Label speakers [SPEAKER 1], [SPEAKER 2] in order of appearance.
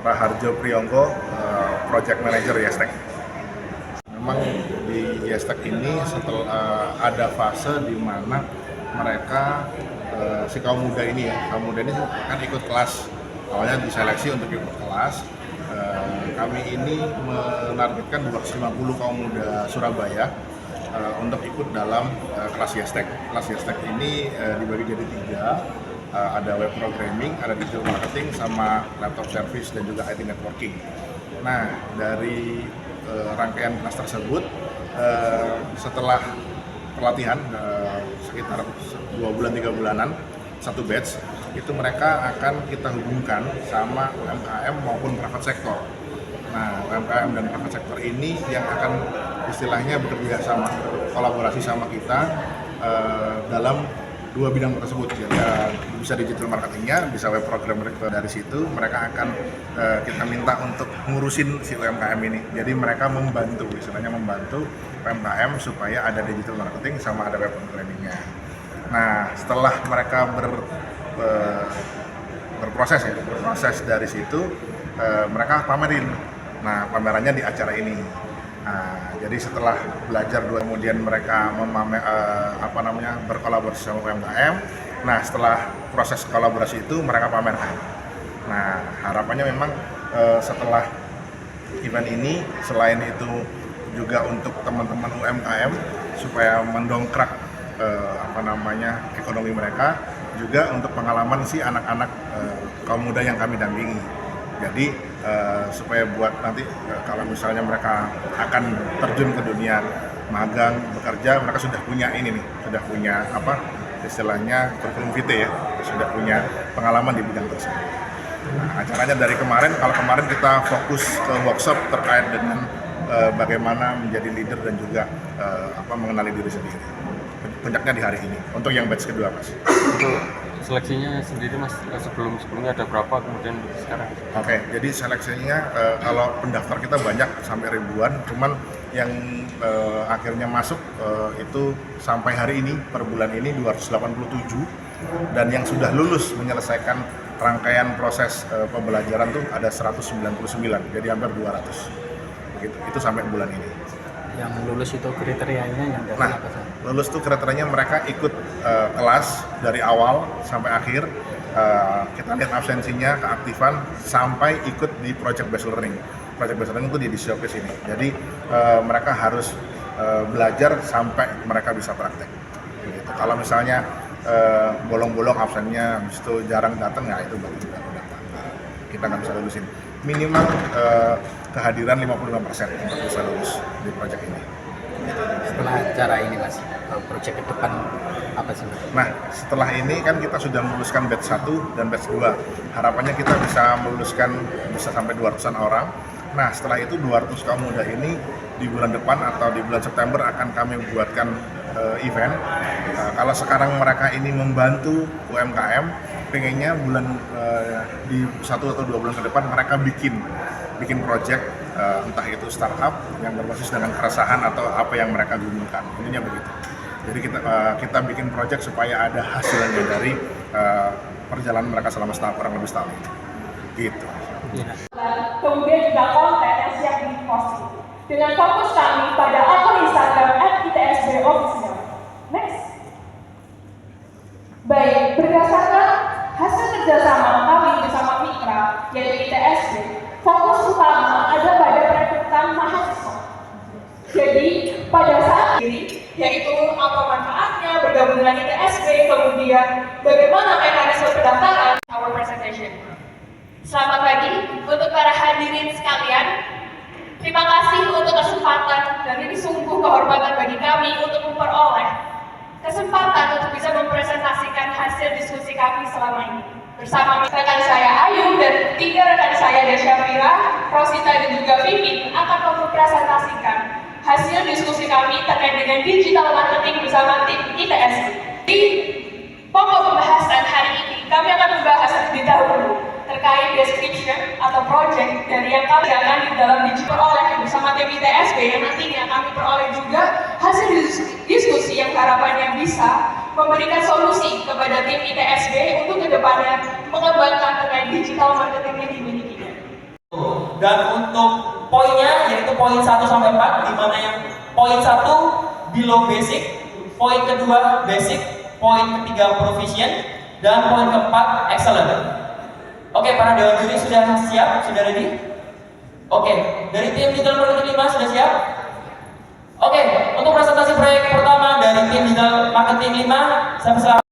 [SPEAKER 1] Raharjo Priyongko, Project Manager Yestek. Memang di Yestek ini setelah ada fase di mana mereka si kaum muda ini kan ikut kelas. Awalnya diseleksi untuk ikut kelas. Kami ini menargetkan 250 kaum muda Surabaya untuk ikut dalam kelas Yestek. Kelas Yestek ini dibagi jadi 3. Ada web programming, ada digital marketing, sama laptop service dan juga IT networking. Nah, dari rangkaian kelas tersebut, setelah pelatihan sekitar 2 bulan 3 bulanan, satu batch, itu mereka akan kita hubungkan sama UMKM maupun private sector. Nah, UMKM dan private sector ini yang akan istilahnya bekerja sama, kolaborasi sama kita dalam 2 bidang tersebut. Ya, bisa digital marketingnya, bisa web programmer. Dari situ mereka akan kita minta untuk ngurusin si UMKM ini. Jadi mereka membantu, istilahnya membantu UMKM supaya ada digital marketing sama ada web programmingnya. Nah, setelah mereka berproses dari situ, mereka pamerin. Nah, pamerannya di acara ini. Nah, jadi setelah belajar kemudian mereka berkolaborasi sama UMKM. Nah, setelah proses kolaborasi itu mereka pamerkan. Nah, harapannya memang setelah event ini, selain itu juga untuk teman-teman UMKM supaya mendongkrak ekonomi mereka, juga untuk pengalaman si anak-anak kaum muda yang kami dampingi. Jadi supaya buat nanti kalau misalnya mereka akan terjun ke dunia magang, bekerja, mereka sudah punya sudah punya istilahnya curriculum vitae ya, sudah punya pengalaman di bidang tersebut. Nah, acaranya dari kemarin, kalau kemarin kita fokus ke workshop terkait dengan bagaimana menjadi leader dan juga mengenali diri sendiri. Puncaknya di hari ini untuk yang batch kedua, Mas.
[SPEAKER 2] Untuk seleksinya sendiri, Mas, sebelumnya ada berapa, kemudian sekarang?
[SPEAKER 1] Oke, jadi seleksinya kalau pendaftar kita banyak sampai ribuan, cuman yang akhirnya masuk itu sampai hari ini per bulan ini 287, dan yang sudah lulus menyelesaikan rangkaian proses pembelajaran tuh ada 199, jadi hampir 200. Begitu, itu sampai bulan ini.
[SPEAKER 3] Yang lulus itu kriterianya yang dari apa sih?
[SPEAKER 1] Lulus tuh kriterianya mereka ikut kelas dari awal sampai akhir. Kita lihat absensinya, keaktifan, sampai ikut di project based learning. Project based learning itu di showcase ini. Jadi mereka harus belajar sampai mereka bisa praktek. Begitu. Kalau misalnya bolong-bolong absennya, habis itu jarang datang, ya itu berarti udah kita nggak bisa lulusin. Minimal kehadiran 55% untuk bisa lulus di proyek ini.
[SPEAKER 3] Setelah acara ini, Mas, proyek ke depan apa sih, Mas?
[SPEAKER 1] Nah, setelah ini kan kita sudah meluluskan batch 1 dan batch 2. Harapannya kita bisa meluluskan bisa sampai 200-an orang. Nah, setelah itu 200 kaum muda ini di bulan depan atau di bulan September akan kami buatkan event. Kalau sekarang mereka ini membantu UMKM, pengennya di 1 atau 2 bulan ke depan mereka bikin project, entah itu startup yang berbasis dengan keresahan atau apa yang mereka gunakan, intinya begitu. Jadi kita bikin project supaya ada hasilnya dari perjalanan mereka selama kurang lebih setahun gitu.
[SPEAKER 4] Kemudian juga konten yang siap diposting dengan fokus kami pada akun Instagram @itsbofficial. Next. Baik, berdasarkan hasil kerjasama kami bersama mitra yaitu ITSB, fokus utama ada pada perekrutan mahasiswa. Jadi pada saat ini, yaitu apa manfaatnya bergabung dengan ITSB, kemudian bagaimana mekanisme pendaftaran. Our presentation. Selamat pagi untuk para hadirin sekalian. Terima kasih untuk kesempatan, dan ini sungguh kehormatan bagi kami untuk memperoleh kesempatan untuk bisa mempresentasikan hasil diskusi kami selama ini. Bersama rekan saya Ayu dan 3 rekan saya Syafira, Rosita dan juga Vivi akan mempresentasikan hasil diskusi kami terkait dengan digital marketing bersama tim ITSB. Di pokok pembahasan hari ini, kami akan membahas terlebih dahulu terkait description atau project dari yang kami akan di dalam diperoleh bersama tim ITSB, yang nantinya kami peroleh juga hasil diskusi yang harapannya bisa memberikan solusi kepada tim ITSB untuk kedepannya mengembangkan terkait digital marketing yang dimilikinya.
[SPEAKER 5] dan untuk poinnya yaitu poin 1 sampai 4, di mana yang poin 1 below basic, poin kedua basic, poin ketiga proficient, dan poin keempat excellent. Oke, para dewan juri sudah siap? Sudah ready? Oke, dari tim digital marketing 5 sudah siap? Oke, untuk presentasi proyek pertama dari tim digital marketing 5, saya persilakan.